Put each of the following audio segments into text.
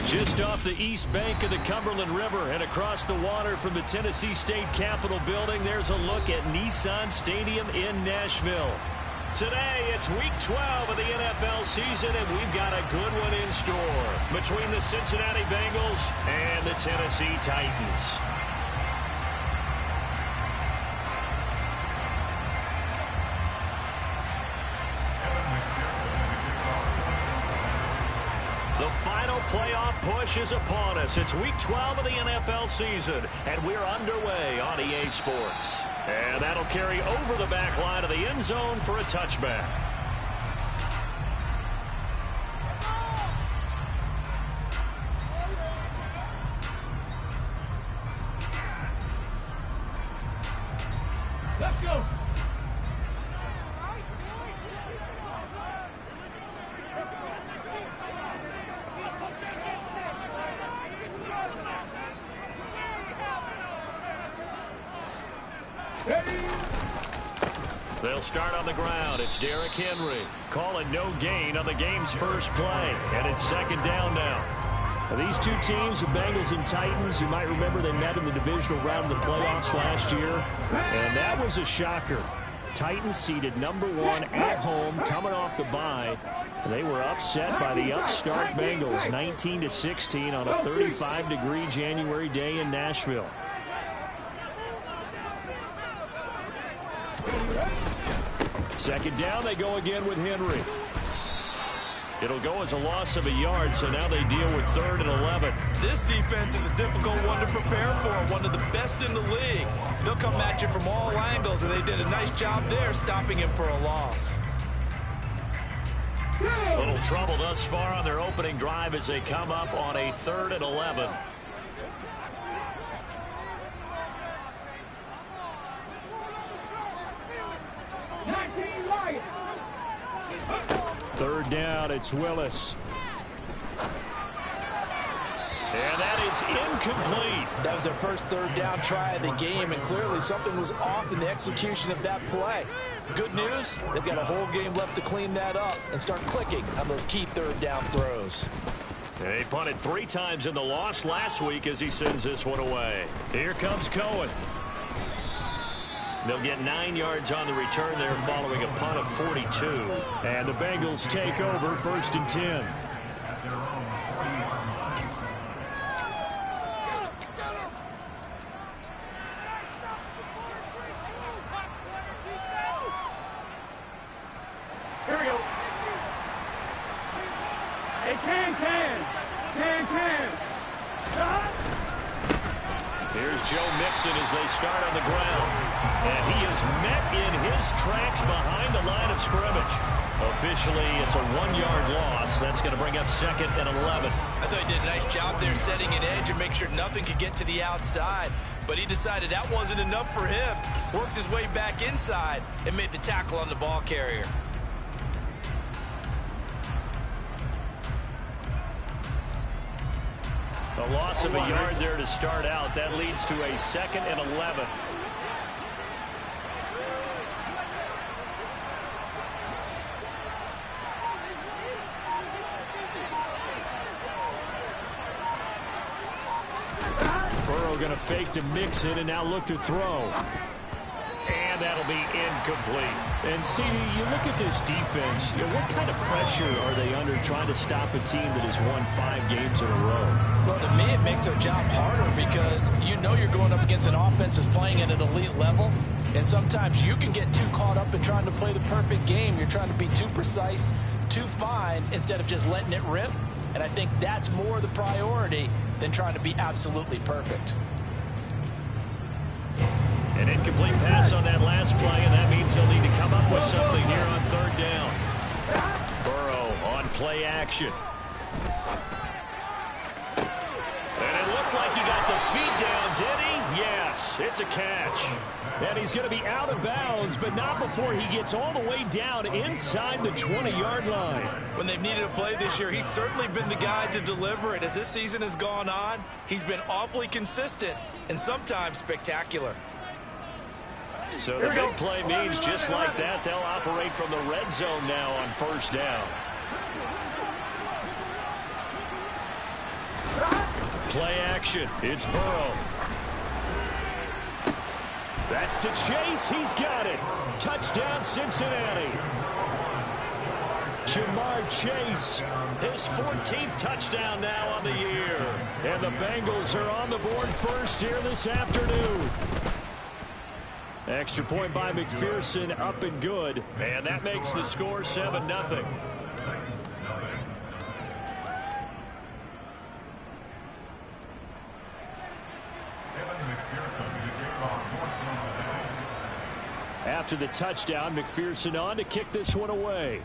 Just off the east bank of the Cumberland River and across the water from the Tennessee State Capitol building, there's a look at Nissan Stadium in Nashville. Today, it's Week 12 of the NFL season, and we've got a good one in store between the Cincinnati Bengals and the Tennessee Titans. The final playoff push is upon us. It's Week 12 of the NFL season, and we're underway on EA Sports. And that'll carry over the back line of the end zone for a touchback. Let's go. They'll start on the ground. It's Derrick Henry calling no gain on the game's first play. And it's second down now. These two teams, the Bengals and Titans, you might remember they met in the divisional round of the playoffs last year. And that was a shocker. Titans seeded #1 at home, coming off the bye. They were upset by the upstart Bengals, 19-16 on a 35-degree January day in Nashville. Second down, they go again with Henry. It'll go as a loss of a yard, so now they deal with 3rd and 11. This defense is a difficult one to prepare for, one of the best in the league. They'll come at you from all angles, and they did a nice job there stopping him for a loss. Little trouble thus far on their opening drive as they come up on a 3rd and 11. Third down, it's Willis. And that is incomplete. That was their first third down try of the game, and clearly something was off in the execution of that play. Good news, they've got a whole game left to clean that up and start clicking on those key third down throws. They punted 3 times in the loss last week as he sends this one away. Here comes Cohen. They'll get 9 yards on the return there following a punt of 42. And the Bengals take over 1st and 10. Here we go. Hey, can. Here's Joe Mixon as they start on the ground. And he is met in his tracks behind the line of scrimmage. Officially, it's a 1-yard loss. That's going to bring up 2nd and 11. I thought he did a nice job there setting an edge and make sure nothing could get to the outside. But he decided that wasn't enough for him. Worked his way back inside and made the tackle on the ball carrier. A loss of a yard there to start out. That leads to a 2nd and 11. Burrow going to fake to Mixon and now look to throw. And that'll be incomplete. And, CD, you look at this defense, what kind of pressure are they under trying to stop a team that has won 5 games in a row? Well, to me, it makes their job harder because you know you're going up against an offense that's playing at an elite level. And sometimes you can get too caught up in trying to play the perfect game. You're trying to be too precise, too fine, instead of just letting it rip. And I think that's more the priority than trying to be absolutely perfect. An incomplete pass on that last play, and that means they'll need to come up with something here on 3rd down. Burrow on play action. And it looked like he got the feet down, did he? Yes, it's a catch. And he's going to be out of bounds, but not before he gets all the way down inside the 20-yard line. When they've needed a play this year, he's certainly been the guy to deliver it. As this season has gone on, he's been awfully consistent and sometimes spectacular. So the big play means just like that, they'll operate from the red zone now on 1st down. Play action. It's Burrow. That's to Chase. He's got it. Touchdown, Cincinnati. Jamar Chase, his 14th touchdown now on the year. And the Bengals are on the board first here this afternoon. Extra point by McPherson, up and good. And that makes the score 7-0. After the touchdown, McPherson on to kick this one away.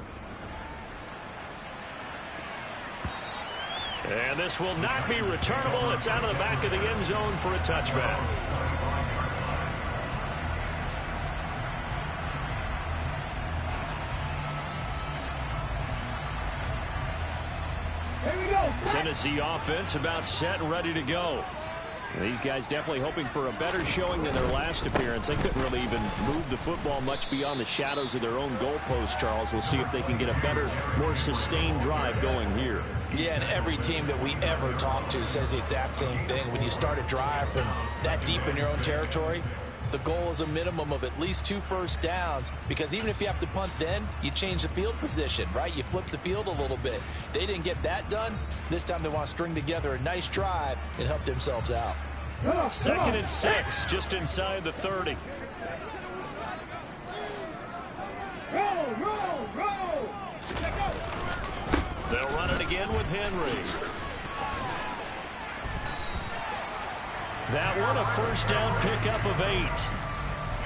And this will not be returnable. It's out of the back of the end zone for a touchback. Tennessee offense about set and ready to go. And these guys definitely hoping for a better showing than their last appearance. They couldn't really even move the football much beyond the shadows of their own goalpost, Charles. We'll see if they can get a better, more sustained drive going here. Yeah, and every team that we ever talk to says the exact same thing. When you start a drive from that deep in your own territory, the goal is a minimum of at least 2 first downs, because even if you have to punt then, you change the field position, right? You flip the field a little bit. They didn't get that done. This time they want to string together a nice drive and help themselves out. 2nd and 6, just inside the 30. They'll run it again with Henry. That one a first down pickup of 8.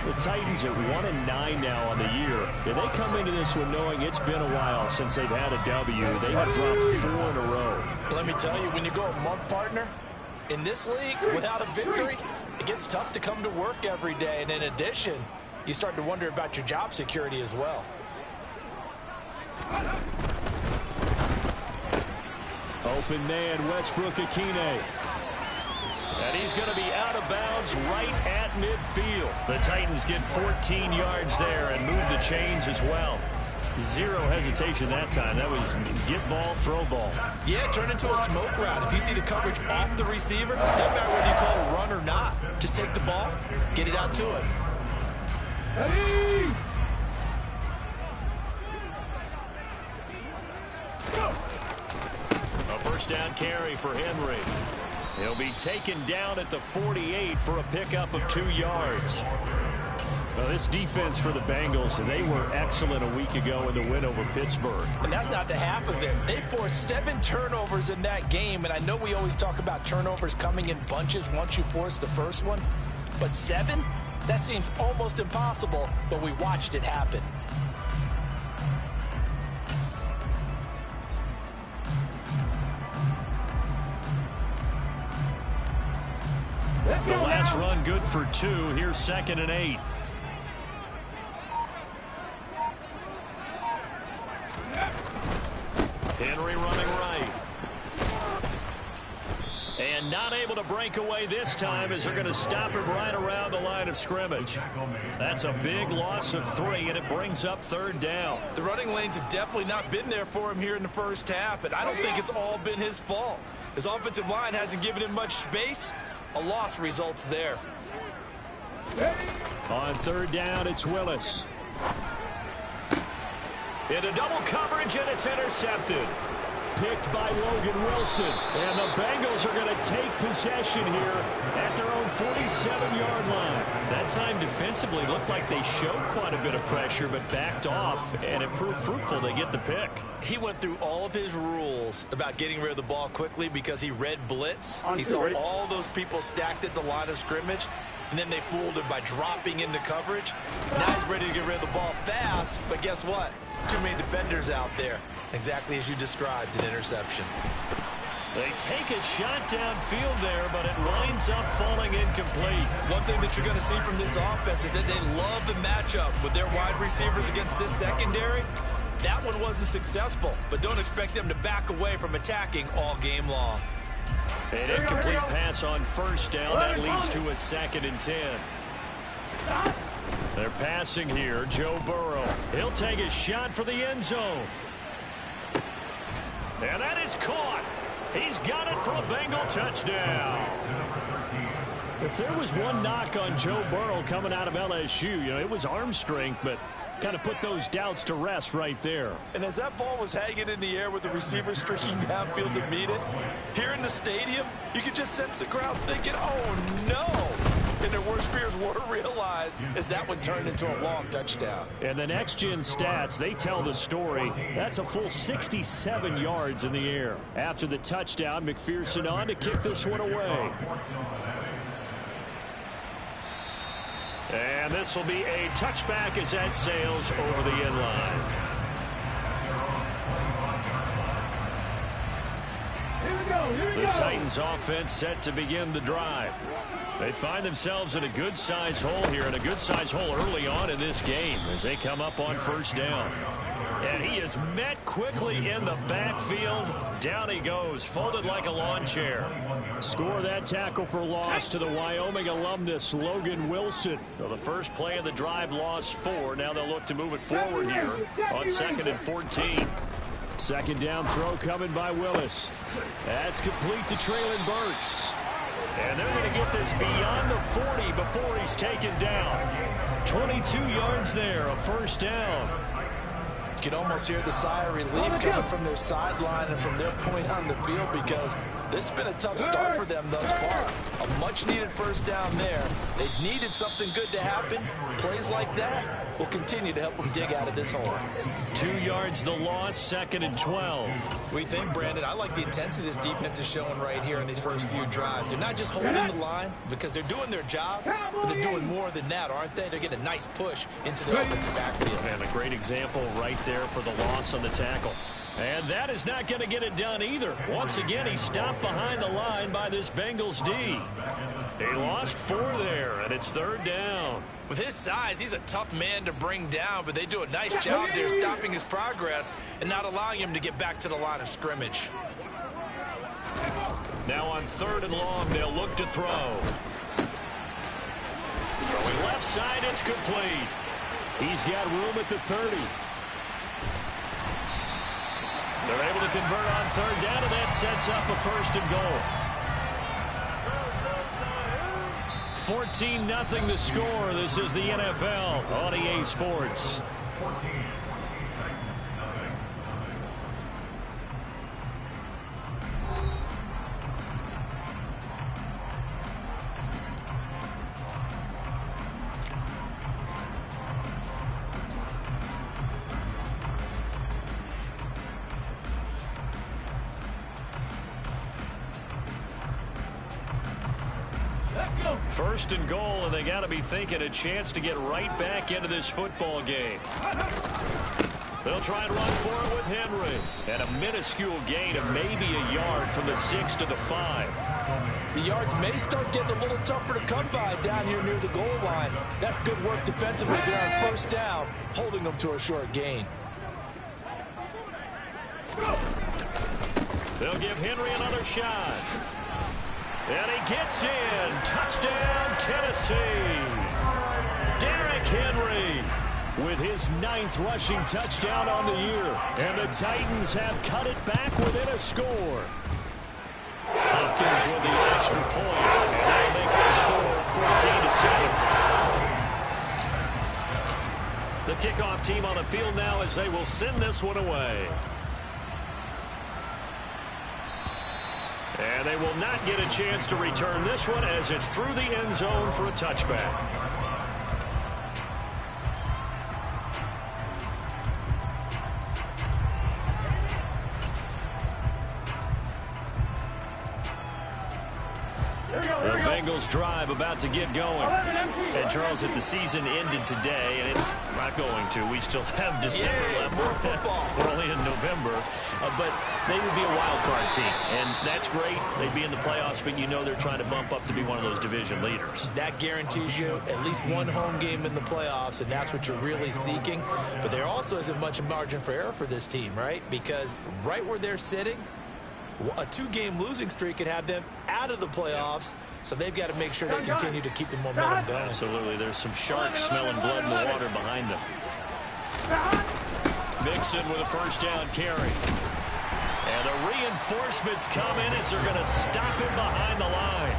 The Titans are 1-9 now on the year. And they come into this one knowing it's been a while since they've had a W. They have dropped 4 in a row. Let me tell you, when you go a month partner in this league without a victory, it gets tough to come to work every day. And in addition, you start to wonder about your job security as well. Open man, Westbrook-Ikhine. And he's going to be out of bounds right at midfield. The Titans get 14 yards there and move the chains as well. 0 hesitation that time. That was get ball, throw ball. Yeah, turn into a smoke route. If you see the coverage off the receiver, doesn't matter whether you call it a run or not. Just take the ball, get it out to him. A first down carry for Henry. He'll be taken down at the 48 for a pickup of 2 yards. Well, this defense for the Bengals, they were excellent a week ago in the win over Pittsburgh. And that's not the half of it. They forced 7 turnovers in that game, and I know we always talk about turnovers coming in bunches once you force the first one, but 7? That seems almost impossible, but we watched it happen. The last run good for 2. Here's 2nd and 8. Henry running right. And not able to break away this time as they're going to stop him right around the line of scrimmage. That's a big loss of 3, and it brings up 3rd down. The running lanes have definitely not been there for him here in the first half, and I don't think it's all been his fault. His offensive line hasn't given him much space. A loss results there. On 3rd down, it's Willis. Into double coverage, and it's intercepted. Picked by Logan Wilson. And the Bengals are going to take possession here at their own 47-yard line. That time defensively looked like they showed quite a bit of pressure, but backed off, and it proved fruitful. They get the pick. He went through all of his rules about getting rid of the ball quickly because he read blitz. He saw all those people stacked at the line of scrimmage, and then they fooled him by dropping into coverage. Now he's ready to get rid of the ball fast, but guess what? Too many defenders out there. Exactly as you described, an interception. They take a shot downfield there, but it winds up falling incomplete. One thing that you're going to see from this offense is that they love the matchup with their wide receivers against this secondary. That one wasn't successful, but don't expect them to back away from attacking all game long. An incomplete pass on 1st down. That leads to a 2nd and 10. They're passing here. Joe Burrow. He'll take a shot for the end zone. And that is caught. He's got it for a Bengal touchdown. If there was one knock on Joe Burrow coming out of LSU, it was arm strength, but kind of put those doubts to rest right there. And as that ball was hanging in the air with the receiver streaking downfield to meet it, here in the stadium, you could just sense the crowd thinking, oh, no. And their worst fears were realized as that one turned into a long touchdown. And the next-gen stats, they tell the story. That's a full 67 yards in the air. After the touchdown, McPherson on to kick this one away. And this will be a touchback as that sails over the end line. The Titans offense set to begin the drive. They find themselves in a good-sized hole here, and a good-sized hole early on in this game as they come up on first down. And he is met quickly in the backfield. Down he goes, folded like a lawn chair. Score that tackle for loss to the Wyoming alumnus, Logan Wilson. So the first play of the drive lost 4. Now they'll look to move it forward here on 2nd and 14. Second down throw coming by Willis. That's complete to Traylon Burks. And they're going to get this beyond the 40 before he's taken down. 22 yards there, a first down. You can almost hear the sigh of relief coming from their sideline and from their point on the field, because this has been a tough start for them thus far. A much-needed first down there. They needed something good to happen. Plays like that will continue to help them dig out of this hole. 2 yards the loss, 2nd and 12. We think, Brandon, I like the intensity this defense is showing right here in these first few drives. They're not just holding the line because they're doing their job, but they're doing more than that, aren't they? They're getting a nice push into the offensive backfield. And a great example right there for the loss on the tackle. And that is not going to get it done either. Once again, he stopped behind the line by this Bengals D. He lost 4 there, and it's 3rd down. With his size, he's a tough man to bring down, but they do a nice job there stopping his progress and not allowing him to get back to the line of scrimmage. Now on 3rd and long, they'll look to throw. Throwing left side, it's complete. He's got room at the 30. They're able to convert on 3rd down, and that sets up a 1st and goal. 14-0 the score. This is the NFL on EA Sports. First and goal, and they got to be thinking a chance to get right back into this football game. They'll try and run for it with Henry. And a minuscule gain of maybe a yard from the 6 to the 5. The yards may start getting a little tougher to come by down here near the goal line. That's good work defensively there on 1st down, holding them to a short gain. They'll give Henry another shot. And he gets in. Touchdown, Tennessee. Derrick Henry with his 9th rushing touchdown on the year. And the Titans have cut it back within a score. Hopkins with the extra point. And they'll make it a score 14-7. The kickoff team on the field now as they will send this one away. And they will not get a chance to return this one as it's through the end zone for a touchback. The Bengals drive about to get going. And Charles, if the season ended today, and it's not going to, we still have December left. We're only in November, but they would be a wild card team, and that's great. They'd be in the playoffs, but you know they're trying to bump up to be one of those division leaders. That guarantees you at least one home game in the playoffs, and that's what you're really seeking. But there also isn't much margin for error for this team, right? Because right where they're sitting, a 2-game losing streak could have them out of the playoffs, so they've got to make sure they continue to keep the momentum going. Absolutely. There's some sharks smelling blood in the water behind them. Mixon with a 1st down carry. And the reinforcements come in as they're going to stop him behind the line.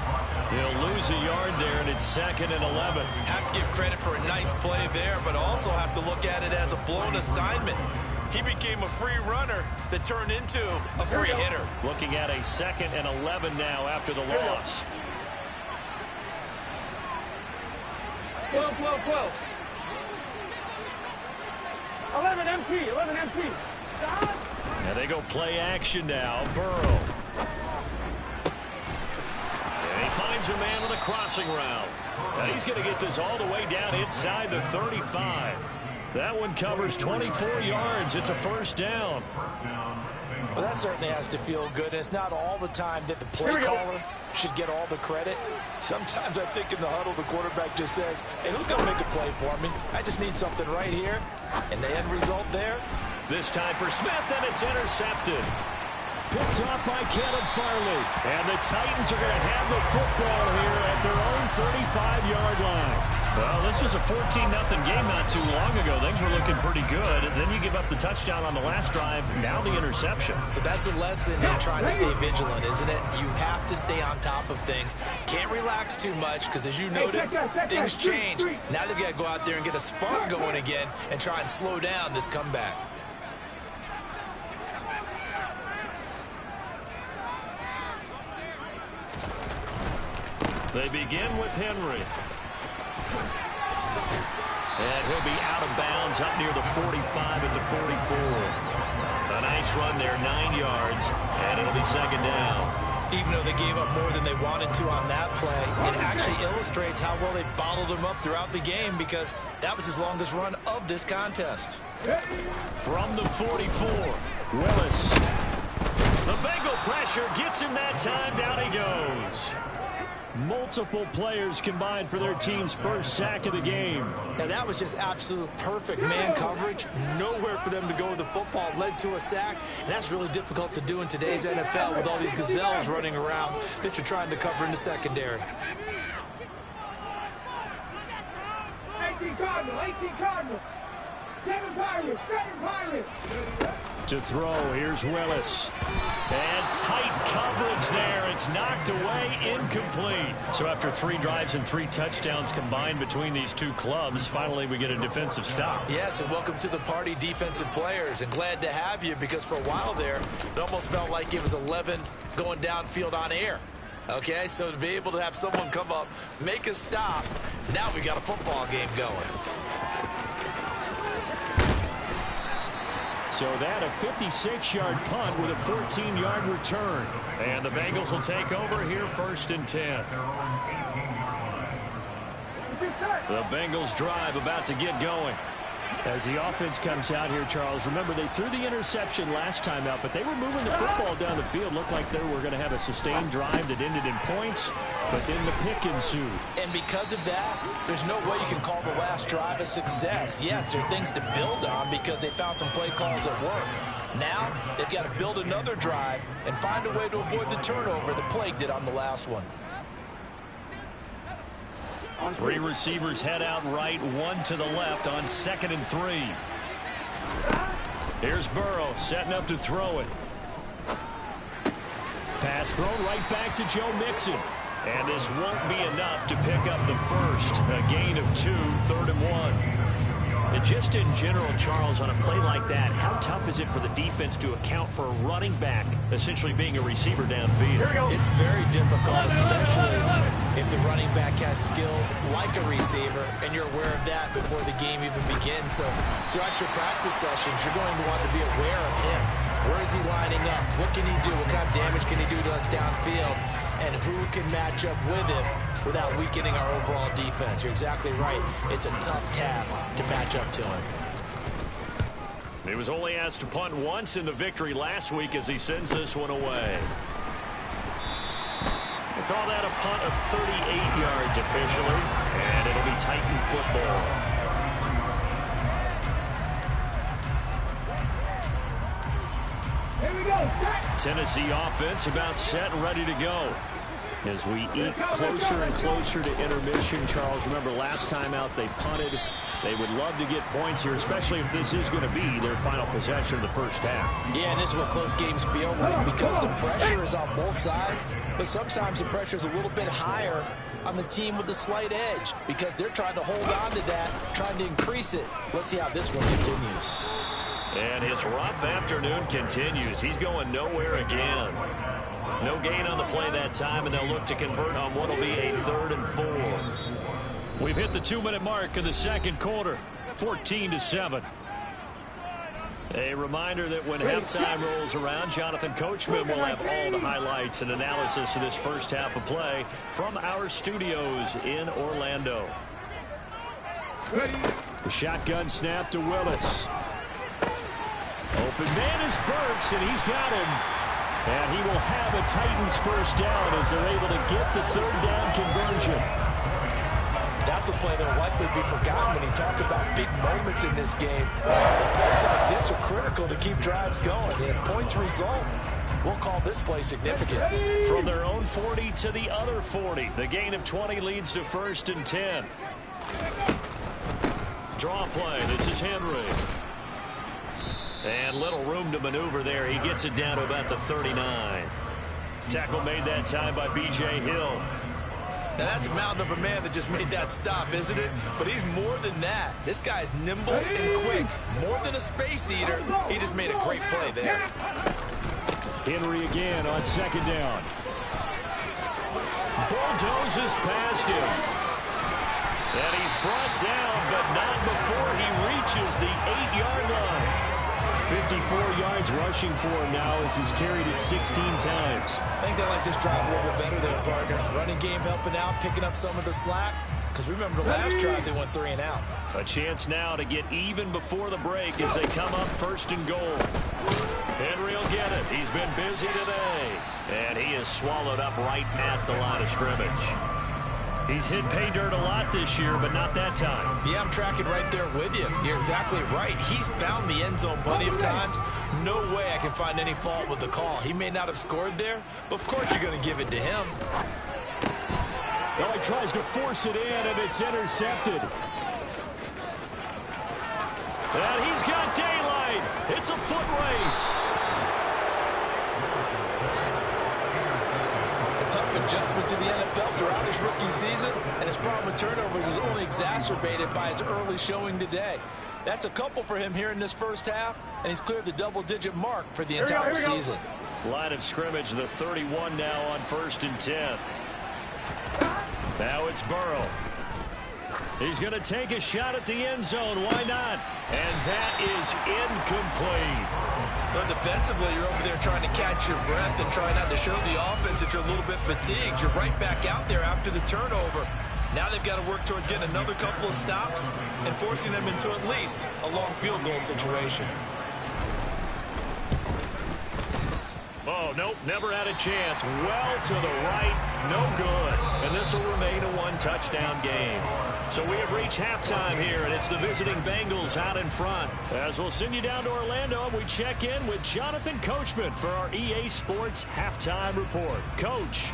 He'll lose a yard there, and it's 2nd and 11. Have to give credit for a nice play there, but also have to look at it as a blown assignment. He became a free runner that turned into a free hitter. Looking at a 2nd and 11 now after the loss. 12. 11 MT. Stop. And they go play action now. Burrow. And he finds a man on the crossing route. And he's going to get this all the way down inside the 35. That one covers 24 yards. It's a 1st down. Well, that certainly has to feel good. And it's not all the time that the play caller should get all the credit. Sometimes I think in the huddle, the quarterback just says, hey, who's going to make a play for me? I just need something right here. And the end result there. This time for Smith, and it's intercepted. Picked off by Caleb Farley. And the Titans are going to have the football here at their own 35-yard line. Well, this was a 14-0 game not too long ago. Things were looking pretty good. And then you give up the touchdown on the last drive. Now the interception. So that's a lesson in trying to stay vigilant, isn't it? You have to stay on top of things. Can't relax too much because, as you noted, things change. Now they've got to go out there and get a spark going again and try and slow down this comeback. They begin with Henry. And he'll be out of bounds up near the 45 at the 44. A nice run there, 9 yards, and it'll be 2nd down. Even though they gave up more than they wanted to on that play, it actually illustrates how well they bottled them up throughout the game because that was his longest run of this contest. From the 44, Willis. The Bengal pressure gets him that time. Down he goes. Multiple players combined for their team's 1st sack of the game. Now that was just absolute perfect man coverage. Nowhere for them to go with the football. Led to a sack. And that's really difficult to do in today's NFL with all these gazelles running around that you're trying to cover in the secondary. 18 Cardinals. 7 Pirates. To throw, here's Willis. And tight coverage there. It's knocked away, incomplete. So after 3 drives and 3 touchdowns combined between these two clubs, finally we get a defensive stop. Yes, and welcome to the party, defensive players. And glad to have you because for a while there, it almost felt like it was 11 going downfield on air. Okay, so to be able to have someone come up, make a stop, now we got a football game going. So that a 56-yard punt with a 14-yard return. And the Bengals will take over here 1st and 10. The Bengals drive about to get going. As the offense comes out here, Charles, remember they threw the interception last time out, but they were moving the football down the field. Looked like they were going to have a sustained drive that ended in points, but then the pick ensued. And because of that, there's no way you can call the last drive a success. Yes, there are things to build on because they found some play calls that work. Now, they've got to build another drive and find a way to avoid the turnover that plagued it on the last one. 3 receivers head out right, 1 to the left on 2nd and 3. Here's Burrow setting up to throw it. Pass thrown right back to Joe Mixon. And this won't be enough to pick up the first. A gain of 2, 3rd and 1. And just in general, Charles, on a play like that, how tough is it for the defense to account for a running back essentially being a receiver downfield? It's very difficult, especially if the running back has skills like a receiver, and you're aware of that before the game even begins. So throughout your practice sessions, you're going to want to be aware of him. Where is he lining up? What can he do? What kind of damage can he do to us downfield? And who can match up with him without weakening our overall defense? You're exactly right. It's a tough task to match up to him. He was only asked to punt once in the victory last week as he sends this one away. We'll call that a punt of 38 yards officially, and it'll be Titan football. Tennessee offense about set and ready to go. As we eke closer and closer to intermission, Charles, remember last time out they punted They would love to get points here, especially if this is going to be their final possession of the first half. Yeah, and this is what close games feel like because the pressure is on both sides, but sometimes the pressure is a little bit higher on the team with the slight edge because they're trying to hold on to that, trying to increase it. Let's see how this one continues. And his rough afternoon continues. He's going nowhere again. No gain on the play that time, and they'll look to convert on what will be a 3rd and 4. We've hit the 2-minute mark in the second quarter, 14-7. A reminder that when halftime rolls around, Jonathan Coachman will have all the highlights and analysis of this first half of play from our studios in Orlando. The shotgun snap to Willis. Open man is Burks, and he's got him. And he will have a Titans first down as they're able to get the 3rd down conversion. That's a play that will likely be forgotten when you talk about big moments in this game. Plays like this are critical to keep drives going. And points result, we'll call this play significant. From their own 40 to the other 40. The gain of 20 leads to 1st and 10. Draw play. This is Henry. And little room to maneuver there. He gets it down to about the 39. Tackle made that time by B.J. Hill. Now, that's a mountain of a man that just made that stop, isn't it? But he's more than that. This guy's nimble and quick. More than a space eater. He just made a great play there. Henry again on 2nd down. Bulldozes past him. And he's brought down, but not before he reaches the 8-yard line. 54 yards rushing for him now as he's carried it 16 times. I think they like this drive a little bit better there, partner. Running game helping out, picking up some of the slack. Because remember, the last drive they went 3 and out. A chance now to get even before the break as they come up 1st and goal. Henry will get it. He's been busy today. And he is swallowed up right at the line of scrimmage. He's hit pay dirt a lot this year, but not that time. Yeah, I'm tracking right there with you. You're exactly right. He's found the end zone plenty of times. No way I can find any fault with the call. He may not have scored there, but of course you're going to give it to him. Well, he tries to force it in, and it's intercepted. And he's got daylight. It's a foot race. Tough adjustment to the NFL throughout his rookie season, and his problem with turnovers is only exacerbated by his early showing today. That's a couple for him here in this first half, and he's cleared the double-digit mark for the entire season. Line of scrimmage, the 31 now on 1st and 10. Now it's Burrow. He's going to take a shot at the end zone. Why not? And that is incomplete. But defensively, you're over there trying to catch your breath and try not to show the offense that you're a little bit fatigued. You're right back out there after the turnover. Now they've got to work towards getting another couple of stops and forcing them into at least a long field goal situation. Oh, nope, never had a chance. Well to the right, no good. And this will remain a 1-touchdown game. So we have reached halftime here, and it's the visiting Bengals out in front. As we'll send you down to Orlando, and we check in with Jonathan Coachman for our EA Sports Halftime Report. Coach.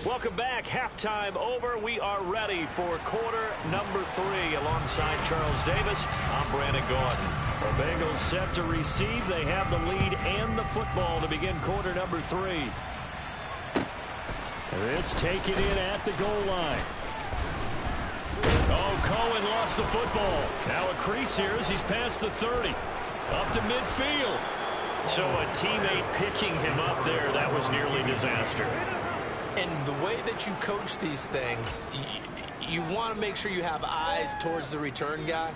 Welcome back. Halftime over. We are ready for quarter number 3 alongside Charles Davis. I'm Brandon Gordon. The Bengals set to receive. They have the lead and the football to begin quarter number 3. This taken in at the goal line. Oh, Cohen lost the football. Now a crease here as he's past the 30. Up to midfield. So a teammate picking him up there. That was nearly disaster. And the way that you coach these things, you want to make sure you have eyes towards the return guy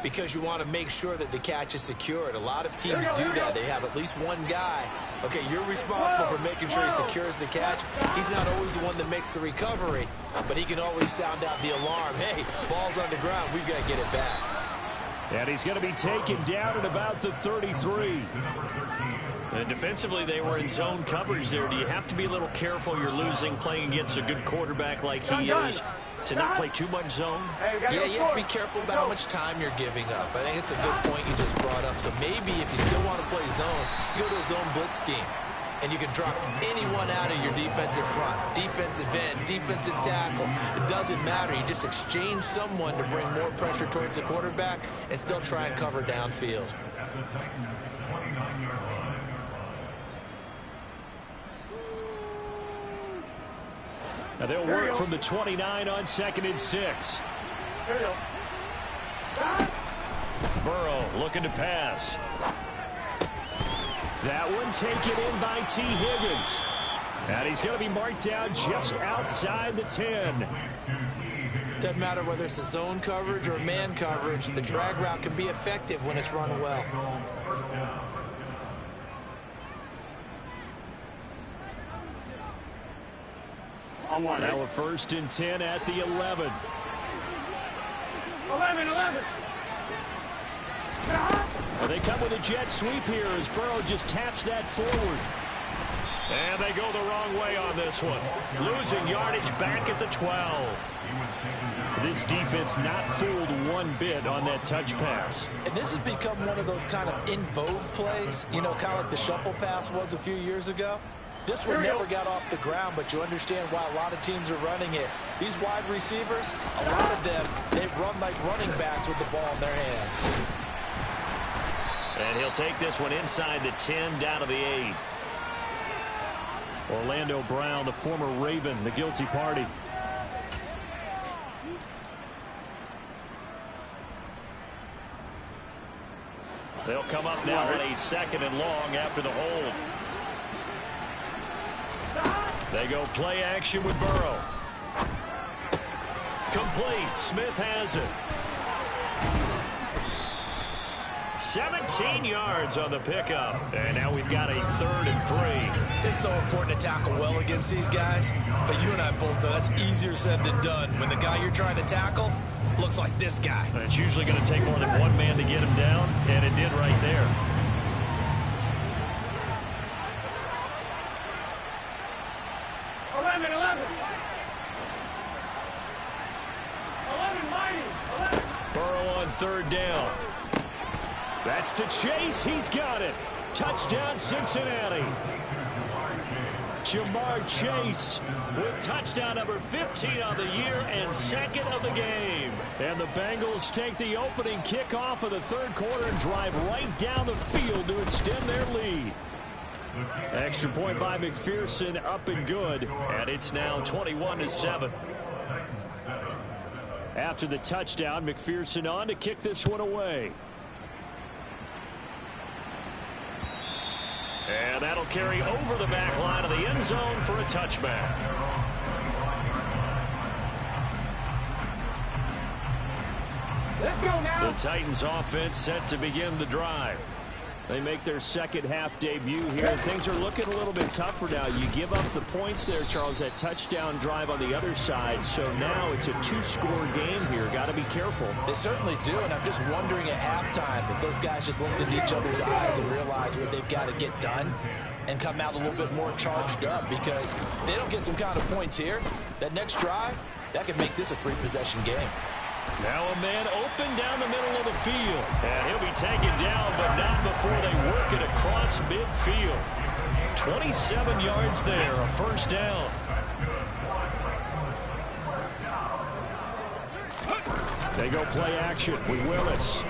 because you want to make sure that the catch is secured. A lot of teams do that. They have at least one guy. Okay, you're responsible for making sure he secures the catch. He's not always the one that makes the recovery, but he can always sound out the alarm. Hey, ball's on the ground. We've got to get it back. And he's going to be taken down at about the 33. And defensively, they were in zone coverage there. Do you have to be a little careful? You're losing playing against a good quarterback like he is to not play too much zone? Yeah, you have to be careful about how much time you're giving up. I think it's a good point you just brought up. So maybe if you still want to play zone, you go to a zone blitz scheme. And you can drop anyone out of your defensive front. Defensive end, defensive tackle. It doesn't matter. You just exchange someone to bring more pressure towards the quarterback and still try and cover downfield. Now they'll work from the 29 on 2nd and 6. Burrow looking to pass. That one taken in by T. Higgins. And he's going to be marked down just outside the 10. Doesn't matter whether it's a zone coverage or man coverage, the drag route can be effective when it's run well. Now a 1st and 10 at the 11. 11. Well, they come with a jet sweep here as Burrow just taps that forward. And they go the wrong way on this one. Losing yardage back at the 12. This defense not fooled one bit on that touch pass. And this has become one of those kind of in vogue plays, you know, kind of like the shuffle pass was a few years ago. This one never got off the ground, but you understand why a lot of teams are running it. These wide receivers, a lot of them, they've run like running backs with the ball in their hands. And he'll take this one inside the 10 down to the 8. Orlando Brown, the former Raven, the guilty party. They'll come up now on a 2nd and long after the hold. They go play action with Burrow. Complete. Smith has it. 17 yards on the pickup. And now we've got a 3rd and 3. It's so important to tackle well against these guys. But you and I both know that's easier said than done. When the guy you're trying to tackle looks like this guy. And it's usually going to take more than one man to get him down. And it did right there. 11 mighty. 11. Burrow on 3rd down. That's to Chase. He's got it. Touchdown, Cincinnati. Jamar Chase with touchdown number 15 on the year and 2nd of the game. And the Bengals take the opening kickoff of the 3rd quarter and drive right down the field to extend their lead. Extra point by McPherson, up and good. And it's now 21-7. After the touchdown, McPherson on to kick this one away. And that'll carry over the back line of the end zone for a touchback. Let's go now. The Titans offense set to begin the drive. They make their 2nd half debut here. Things are looking a little bit tougher now. You give up the points there, Charles, that touchdown drive on the other side. So now it's a 2-score game here. Got to be careful. They certainly do, and I'm just wondering at halftime if those guys just looked into each other's eyes and realized what they've got to get done and come out a little bit more charged up, because if they don't get some kind of points here, that next drive, that could make this a 3-possession game. Now a man open down the middle of the field. And he'll be taken down, but not before they work it across midfield. 27 yards there, a 1st down. They go play action with Willis.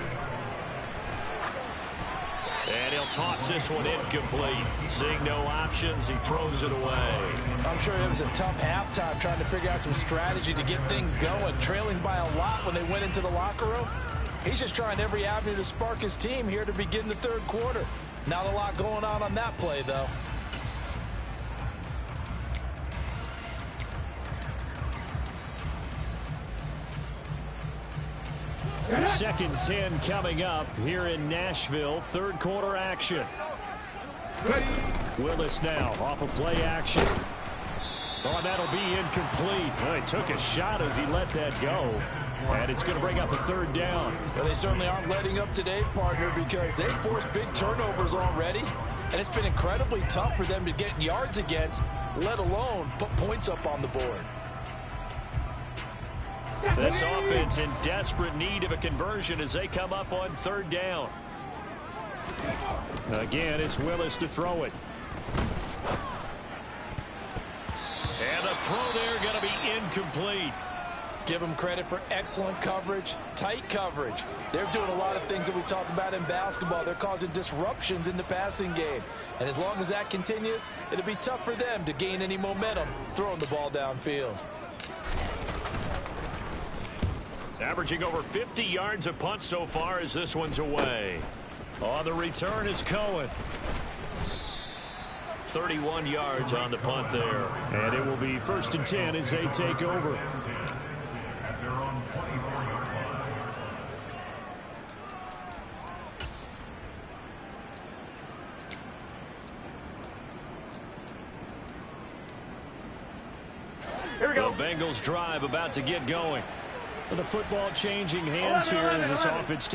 And he'll toss this one incomplete. Seeing no options, he throws it away. I'm sure it was a tough halftime trying to figure out some strategy to get things going, trailing by a lot when they went into the locker room. He's just trying every avenue to spark his team here to begin the 3rd quarter. Not a lot going on that play, though. Second 10 coming up here in Nashville. 3rd quarter action. Willis now off of play action. Oh, that'll be incomplete. Well, he took a shot as he let that go. And it's going to bring up a 3rd down. Well, they certainly aren't letting up today, partner, because they forced big turnovers already. And it's been incredibly tough for them to get yards against, let alone put points up on the board. This offense in desperate need of a conversion as they come up on 3rd down. Again, it's Willis to throw it. And the throw there going to be incomplete. Give them credit for excellent coverage, tight coverage. They're doing a lot of things that we talk about in basketball. They're causing disruptions in the passing game. And as long as that continues, it'll be tough for them to gain any momentum throwing the ball downfield. Averaging over 50 yards a punt so far as this one's away. On the return is Cohen. 31 yards on the punt there. And it will be 1st and 10 as they take over. Here we go. The Bengals drive about to get going. The football changing hands here as this offense takes